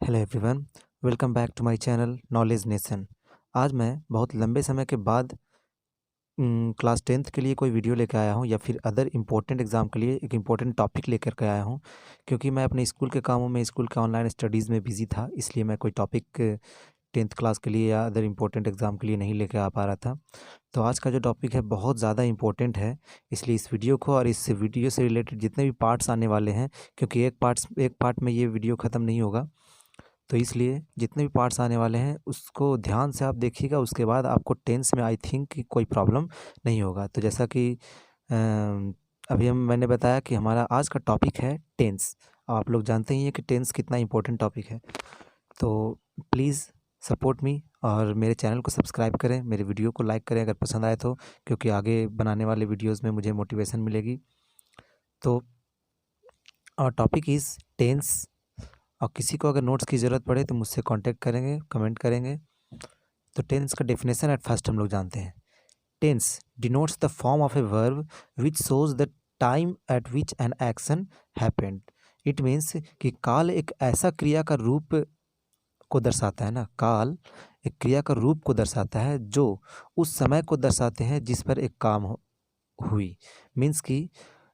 Hello everyone, welcome back to my channel knowledge nation. आज मैं बहुत लंबे समय के बाद क्लास 10th के लिए कोई वीडियो लेकर आया हूँ या फिर अदर इम्पोर्टेंट एग्ज़ाम के लिए एक इम्पोर्टेंट टॉपिक लेकर के आया हूँ। क्योंकि मैं अपने स्कूल के कामों में, स्कूल के ऑनलाइन स्टडीज़ में बिज़ी था, इसलिए मैं कोई टॉपिक 10th क्लास के लिए या अदर इम्पोर्टेंट एग्ज़ाम के लिए नहीं लेकर आ पा रहा था। तो आज का जो टॉपिक है बहुत ज़्यादा इम्पोर्टेंट है, इसलिए इस वीडियो को और इस वीडियो से रिलेटेड जितने भी पार्ट्स आने वाले हैं, क्योंकि एक पार्ट में ये वीडियो ख़त्म नहीं होगा, तो इसलिए जितने भी पार्ट्स आने वाले हैं उसको ध्यान से आप देखिएगा। उसके बाद आपको टेंस में आई थिंक कि कोई प्रॉब्लम नहीं होगा। तो जैसा कि अभी मैंने बताया कि हमारा आज का टॉपिक है टेंस। आप लोग जानते ही हैं कि टेंस कितना इम्पोर्टेंट टॉपिक है। तो प्लीज़ सपोर्ट मी और मेरे चैनल को सब्सक्राइब करें, मेरे वीडियो को लाइक करें अगर पसंद आए तो, क्योंकि आगे बनाने वाले वीडियोज़ में मुझे मोटिवेशन मिलेगी। तो टॉपिक इज़ टेंस। और किसी को अगर नोट्स की ज़रूरत पड़े तो मुझसे कांटेक्ट करेंगे, कमेंट करेंगे। तो टेंस का डेफिनेशन एट फर्स्ट हम लोग जानते हैं। Tense denotes the form of a verb which shows the time at which an action happened. It means कि काल एक ऐसा क्रिया का रूप को दर्शाता है ना, काल एक क्रिया का रूप को दर्शाता है जो उस समय को दर्शाते हैं जिस पर एक काम हुई। मीन्स कि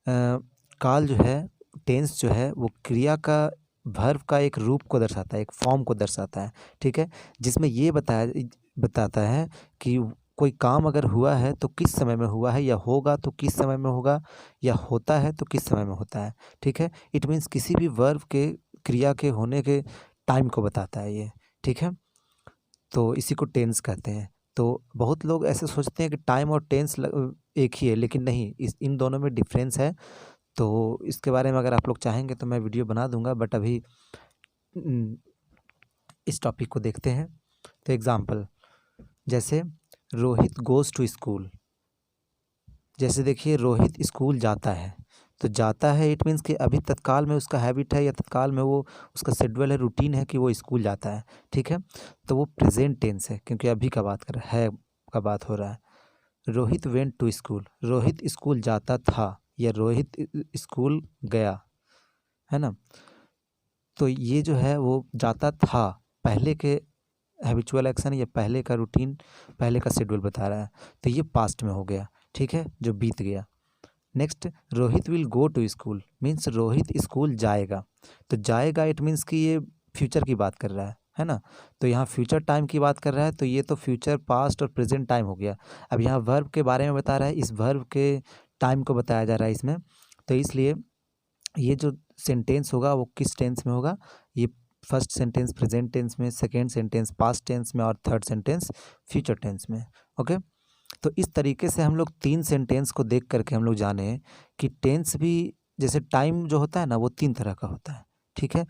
काल जो है, टेंस जो है वो क्रिया का, वर्ब का एक रूप को दर्शाता है, एक फॉर्म को दर्शाता है, ठीक है, जिसमें ये बताता है कि कोई काम अगर हुआ है तो किस समय में हुआ है, या होगा तो किस समय में होगा, या होता है तो किस समय में होता है, ठीक है। इट मीन्स किसी भी वर्ब के क्रिया के होने के टाइम को बताता है ये, ठीक है। तो इसी को टेंस कहते हैं। तो बहुत लोग ऐसे सोचते हैं कि टाइम और टेंस एक ही है, लेकिन नहीं, इन दोनों में डिफरेंस है। तो इसके बारे में अगर आप लोग चाहेंगे तो मैं वीडियो बना दूंगा, बट अभी इस टॉपिक को देखते हैं। तो एग्जाम्पल, जैसे रोहित गोज़ टू स्कूल। जैसे देखिए, रोहित स्कूल जाता है, तो जाता है इट मीन्स कि अभी तत्काल में उसका हैबिट है, या तत्काल में वो उसका शेड्यूल है, रूटीन है कि वो स्कूल जाता है, ठीक है। तो वो प्रेजेंट टेंस है, क्योंकि अभी का बात कर रहा है, का बात हो रहा है। Rohit went to school, Rohit school जाता था, या रोहित स्कूल गया, है ना। तो ये जो है वो जाता था, पहले के हैबिचुअल एक्शन या पहले का रूटीन, पहले का शेड्यूल बता रहा है। तो ये पास्ट में हो गया, ठीक है, जो बीत गया। Next, Rohit will go to school means Rohit school जाएगा। तो जाएगा इट मीन्स कि ये फ्यूचर की बात कर रहा है ना। तो यहाँ फ्यूचर टाइम की बात कर रहा है, तो ये तो फ्यूचर, पास्ट और प्रेजेंट टाइम हो गया। अब यहाँ वर्ब के बारे में बता रहा है, इस वर्ब के टाइम को बताया जा रहा है इसमें। तो इसलिए ये जो सेंटेंस होगा वो किस टेंस में होगा, ये फर्स्ट सेंटेंस प्रेजेंट टेंस में, सेकेंड सेंटेंस पास्ट टेंस में, और थर्ड सेंटेंस फ्यूचर टेंस में। ओके, तो इस तरीके से हम लोग 3 सेंटेंस को देख करके हम लोग जाने कि टेंस भी, जैसे टाइम जो होता है ना वो 3 तरह का होता है, ठीक है।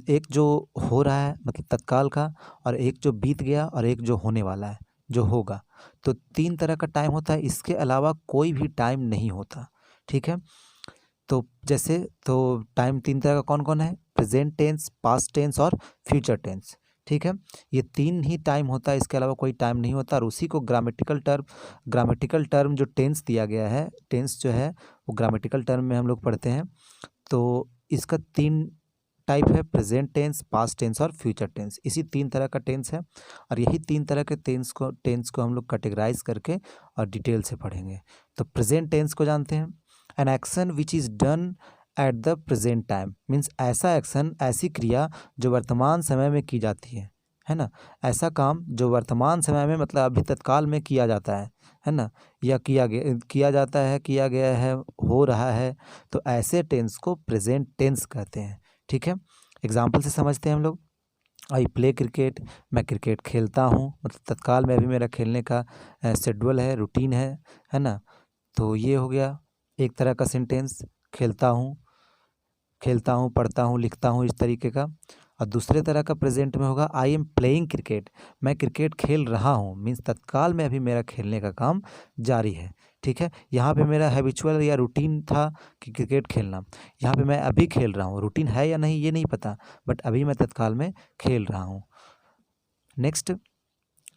एक जो हो रहा है मतलब तत्काल का, और एक जो बीत गया, और एक जो होने वाला है, जो होगा। तो 3 तरह का टाइम होता है, इसके अलावा कोई भी टाइम नहीं होता, ठीक है। तो जैसे, तो टाइम 3 तरह का कौन कौन है, प्रेजेंट टेंस, पास्ट टेंस और फ्यूचर टेंस, ठीक है। ये 3 ही टाइम होता है, इसके अलावा कोई टाइम नहीं होता। और उसी को ग्रामेटिकल टर्म जो टेंस दिया गया है, टेंस जो है वो ग्रामेटिकल टर्म में हम लोग पढ़ते हैं। तो इसका 3 टाइप है, प्रेजेंट टेंस, पास्ट टेंस और फ्यूचर टेंस। इसी 3 तरह का टेंस है, और यही 3 तरह के टेंस को हम लोग कैटेगराइज करके और डिटेल से पढ़ेंगे। तो प्रेजेंट टेंस को जानते हैं, N action which is done at the present time means ऐसा एक्शन, ऐसी क्रिया जो वर्तमान समय में की जाती है ना। ऐसा काम जो वर्तमान समय में, मतलब अभी तत्काल में किया जाता है ना, या किया जाता है, किया गया है, हो रहा है। तो ऐसे टेंस को प्रेजेंट टेंस कहते हैं, ठीक है। एग्जाम्पल से समझते हैं हम लोग। आई प्ले क्रिकेट, मैं क्रिकेट खेलता हूँ, मतलब तत्काल में अभी मेरा खेलने का शेड्यूल है, रूटीन है ना। तो ये हो गया एक तरह का सेंटेंस, खेलता हूँ, पढ़ता हूँ, लिखता हूँ, इस तरीके का। और दूसरे तरह का प्रेजेंट में होगा, आई एम प्लेइंग क्रिकेट, मैं क्रिकेट खेल रहा हूँ, मीन्स तत्काल में अभी मेरा खेलने का काम जारी है, ठीक है। यहाँ पे मेरा हैबिचुअल या रूटीन था कि क्रिकेट खेलना, यहाँ पे मैं अभी खेल रहा हूँ, रूटीन है या नहीं ये नहीं पता, बट अभी मैं तत्काल में खेल रहा हूँ। Next,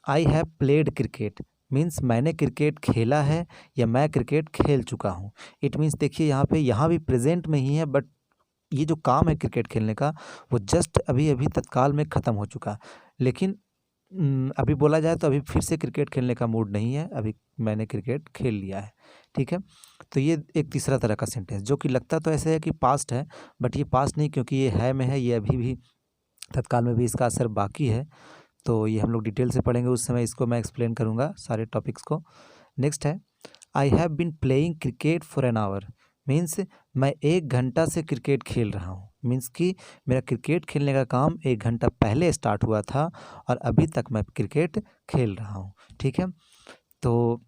I have played cricket means मैंने क्रिकेट खेला है, या मैं क्रिकेट खेल चुका हूँ। इट मीन्स देखिए यहाँ भी प्रेजेंट में ही है, बट ये जो काम है क्रिकेट खेलने का वो जस्ट अभी अभी तत्काल में ख़त्म हो चुका, लेकिन अभी बोला जाए तो अभी फिर से क्रिकेट खेलने का मूड नहीं है, अभी मैंने क्रिकेट खेल लिया है। ठीक है, तो ये एक तीसरा तरह का सेंटेंस जो कि लगता तो ऐसे है कि पास्ट है, बट ये पास्ट नहीं, क्योंकि ये है में है, ये अभी भी तत्काल में भी इसका असर बाकी है। तो ये हम लोग डिटेल से पढ़ेंगे, उस समय इसको मैं एक्सप्लेन करूँगा सारे टॉपिक्स को। नेक्स्ट है, I have been playing cricket for an hour, means मैं 1 घंटा से क्रिकेट खेल रहा हूँ। मीन्स कि मेरा क्रिकेट खेलने का काम 1 घंटा पहले स्टार्ट हुआ था और अभी तक मैं क्रिकेट खेल रहा हूँ। ठीक है, तो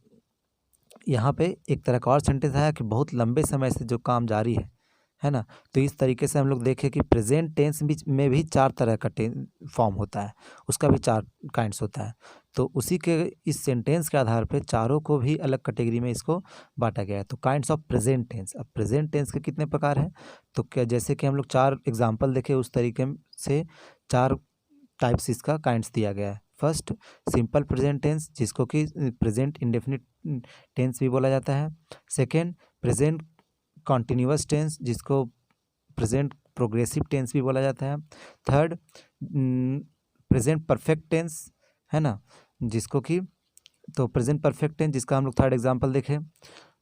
यहाँ पे एक तरह का और सेंटेंस है कि बहुत लंबे समय से जो काम जारी है ना। तो इस तरीके से हम लोग देखें कि प्रेजेंट टेंस में भी 4 तरह का फॉर्म होता है, उसका भी 4 काइंड्स होता है। तो उसी के इस सेंटेंस के आधार पे चारों को भी अलग कैटेगरी में इसको बांटा गया है। तो काइंड्स ऑफ प्रेजेंट टेंस, अब प्रेजेंट टेंस के कितने प्रकार हैं, तो क्या जैसे कि हम लोग 4 एग्जाम्पल देखें उस तरीके से 4 टाइप्स इसका काइंड्स दिया गया है। फर्स्ट, सिंपल प्रेजेंट टेंस, जिसको कि प्रेजेंट इंडेफिनिट टेंस भी बोला जाता है। सेकेंड, प्रेजेंट कॉन्टिन्यूअस टेंस, जिसको प्रेजेंट प्रोग्रेसिव टेंस भी बोला जाता है। थर्ड, प्रेजेंट परफेक्ट टेंस, है ना, जिसको कि तो प्रेजेंट परफेक्ट टेंस जिसका हम लोग थर्ड एग्जाम्पल देखें।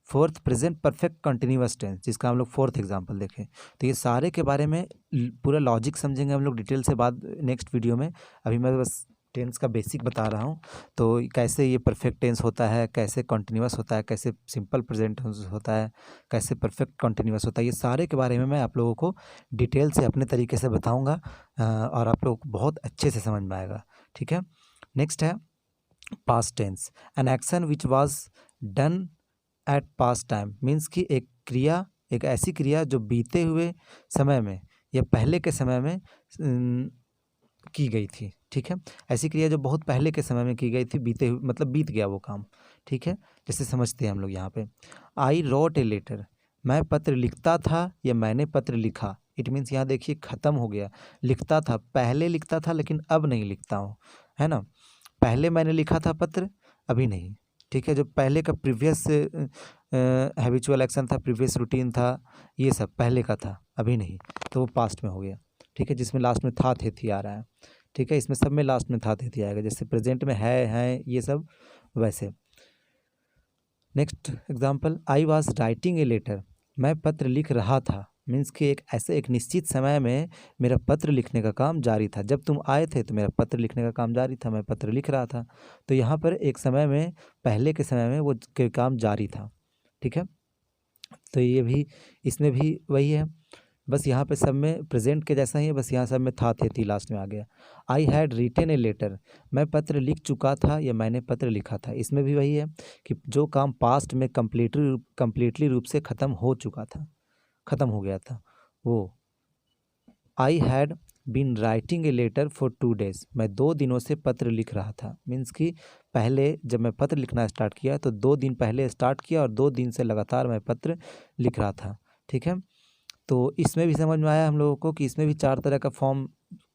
Fourth, present perfect continuous tense, जिसका हम लोग फोर्थ एग्जाम्पल देखें। तो ये सारे के बारे में पूरा लॉजिक समझेंगे हम लोग डिटेल से बाद नेक्स्ट वीडियो में। अभी मैं बस टेंस का बेसिक बता रहा हूँ, तो कैसे ये परफेक्ट टेंस होता है, कैसे कंटिन्यूअस होता है, कैसे सिंपल प्रेजेंट टेंस होता है, कैसे परफेक्ट कंटिन्यूअस होता है, ये सारे के बारे में मैं आप लोगों को डिटेल से अपने तरीके से बताऊँगा और आप लोग को बहुत अच्छे से समझ में आएगा। ठीक है, नेक्स्ट है past tense, an action which was done at past time, means कि एक क्रिया, एक ऐसी क्रिया जो बीते हुए समय में या पहले के समय में की गई थी। ठीक है, ऐसी क्रिया जो बहुत पहले के समय में की गई थी, बीते हुए मतलब बीत गया वो काम। ठीक है, जैसे समझते हैं हम लोग यहाँ पे, आई रोट ए लेटर, मैं पत्र लिखता था या मैंने पत्र लिखा। इट मीन्स यहाँ देखिए ख़त्म हो गया, लिखता था, पहले लिखता था लेकिन अब नहीं लिखता हूँ, है ना। पहले मैंने लिखा था पत्र, अभी नहीं। ठीक है, जो पहले का प्रीवियस हैबिचुअल एक्शन था, प्रीवियस रूटीन था, ये सब पहले का था, अभी नहीं, तो वो पास्ट में हो गया। ठीक है, जिसमें लास्ट में था थे थी आ रहा है। ठीक है, इसमें सब में लास्ट में था थे थी आएगा, जैसे प्रेजेंट में है हैं ये सब वैसे। Next example, I was writing a letter, मैं पत्र लिख रहा था, मीन्स कि एक निश्चित समय में मेरा पत्र लिखने का काम जारी था। जब तुम आए थे तो मेरा पत्र लिखने का काम जारी था, मैं पत्र लिख रहा था। तो यहाँ पर एक समय में, पहले के समय में वो काम जारी था। ठीक है, तो ये भी, इसमें भी वही है, बस यहाँ पे सब में प्रेजेंट के जैसा ही है, बस यहाँ सब में था थे थी लास्ट में आ गया। I had written a letter, मैं पत्र लिख चुका था या मैंने पत्र लिखा था। इसमें भी वही है कि जो काम पास्ट में कम्प्लीटली रूप से ख़त्म हो चुका था, ख़त्म हो गया था वो। I had been writing a letter for 2 days, मैं 2 दिनों से पत्र लिख रहा था। मीन्स कि पहले जब मैं पत्र लिखना स्टार्ट किया तो 2 दिन पहले स्टार्ट किया और 2 दिन से लगातार मैं पत्र लिख रहा था। ठीक है, तो इसमें भी समझ में आया हम लोगों को कि इसमें भी 4 तरह का फॉर्म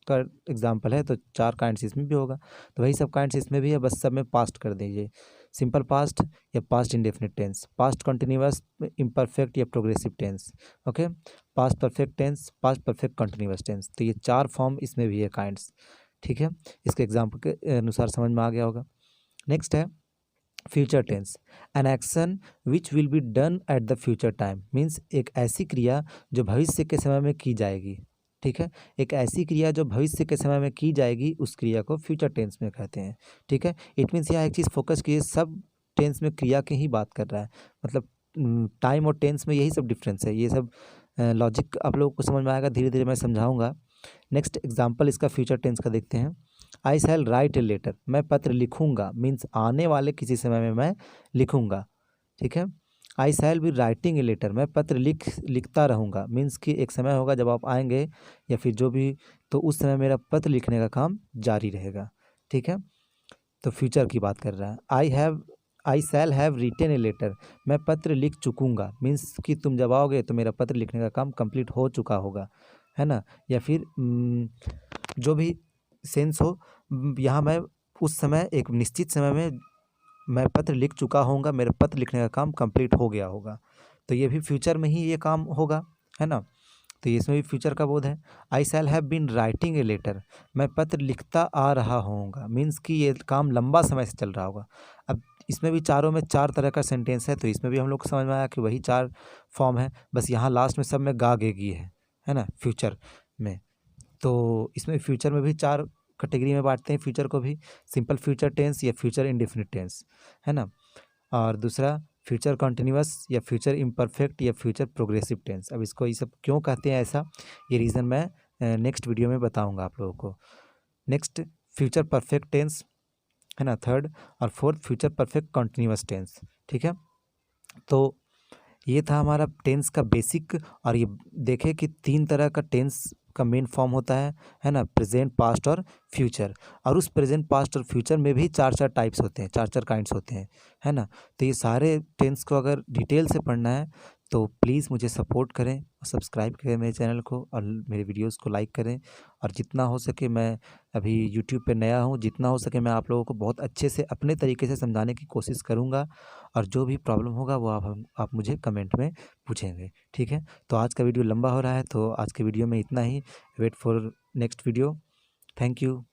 का एग्जाम्पल है, तो 4 काइंड्स इसमें भी होगा, तो वही सब काइंड्स इसमें भी है, बस सब में पास्ट कर दीजिए, सिंपल पास्ट या past indefinite tense, past continuous, imperfect या progressive tense. Okay, past perfect tense, past perfect continuous tense, तो ये 4 फॉर्म इसमें भी है काइंड्स। ठीक है, इसके एग्जाम्पल के अनुसार समझ में आ गया होगा। नेक्स्ट है future tense, an action which will be done at the future time, means एक ऐसी क्रिया जो भविष्य के समय में की जाएगी। ठीक है, एक ऐसी क्रिया जो भविष्य के समय में की जाएगी, उस क्रिया को फ्यूचर टेंस में कहते हैं। ठीक है, इट मीन्स यहाँ एक चीज़ फोकस कीजिए, सब टेंस में क्रिया की ही बात कर रहा है, मतलब टाइम और टेंस में यही सब डिफरेंस है। ये सब लॉजिक आप लोगों को समझ में आएगा, धीरे धीरे मैं समझाऊंगा। नेक्स्ट एग्जाम्पल इसका फ्यूचर टेंस का देखते हैं। आई शैल राइट ए लेटर, मैं पत्र लिखूंगा, मीन्स आने वाले किसी समय में मैं लिखूंगा। ठीक है, I shall be writing a letter, मैं पत्र लिखता रहूँगा, मीन्स कि एक समय होगा जब आप आएंगे या फिर जो भी, तो उस समय मेरा पत्र लिखने का काम जारी रहेगा। ठीक है, तो फ्यूचर की बात कर रहा है। I shall have written a letter, मैं पत्र लिख चुकूँगा, मीन्स कि तुम जब आओगे तो मेरा पत्र लिखने का काम कंप्लीट हो चुका होगा, है ना। या फिर जो भी सेंस हो, यहाँ मैं उस समय एक निश्चित समय में मैं पत्र लिख चुका होऊंगा, मेरा पत्र लिखने का काम कंप्लीट हो गया होगा, तो ये भी फ्यूचर में ही ये काम होगा, है ना। तो इसमें भी फ्यूचर का बोध है। I shall have been writing a letter, मैं पत्र लिखता आ रहा होऊंगा, मीन्स कि ये काम लंबा समय से चल रहा होगा। अब इसमें भी चारों में 4 तरह का सेंटेंस है, तो इसमें भी हम लोग को समझ में आया कि वही 4 फॉर्म है, बस यहाँ लास्ट में सब में गा गेगी है ना फ्यूचर में। तो इसमें फ्यूचर में भी 4 कैटेगरी में बांटते हैं फ्यूचर को भी, सिंपल फ्यूचर टेंस या फ्यूचर इंडेफिनिट टेंस, है ना। और दूसरा फ्यूचर कंटिन्यूअस या फ्यूचर इम्परफेक्ट या फ्यूचर प्रोग्रेसिव टेंस। अब इसको ये सब क्यों कहते हैं ऐसा, ये रीज़न मैं नेक्स्ट वीडियो में बताऊंगा आप लोगों को। नेक्स्ट फ्यूचर परफेक्ट टेंस, है ना, थर्ड। और fourth future perfect continuous tense, ठीक है। तो ये था हमारा टेंस का बेसिक। और ये देखें कि 3 तरह का टेंस का मेन फॉर्म होता है ना, प्रेजेंट, पास्ट और फ्यूचर। और उस प्रेजेंट, पास्ट और फ्यूचर में भी 4-4 टाइप्स होते हैं, 4-4 काइंड्स होते हैं, है ना। तो ये सारे टेंस को अगर डिटेल से पढ़ना है तो प्लीज़ मुझे सपोर्ट करें, सब्सक्राइब करें मेरे चैनल को और मेरे वीडियोस को लाइक करें। और जितना हो सके, मैं अभी यूट्यूब पे नया हूँ, जितना हो सके मैं आप लोगों को बहुत अच्छे से अपने तरीके से समझाने की कोशिश करूँगा। और जो भी प्रॉब्लम होगा वो आप मुझे कमेंट में पूछेंगे, ठीक है। तो आज का वीडियो लंबा हो रहा है, तो आज के वीडियो में इतना ही। Wait for next video. Thank you.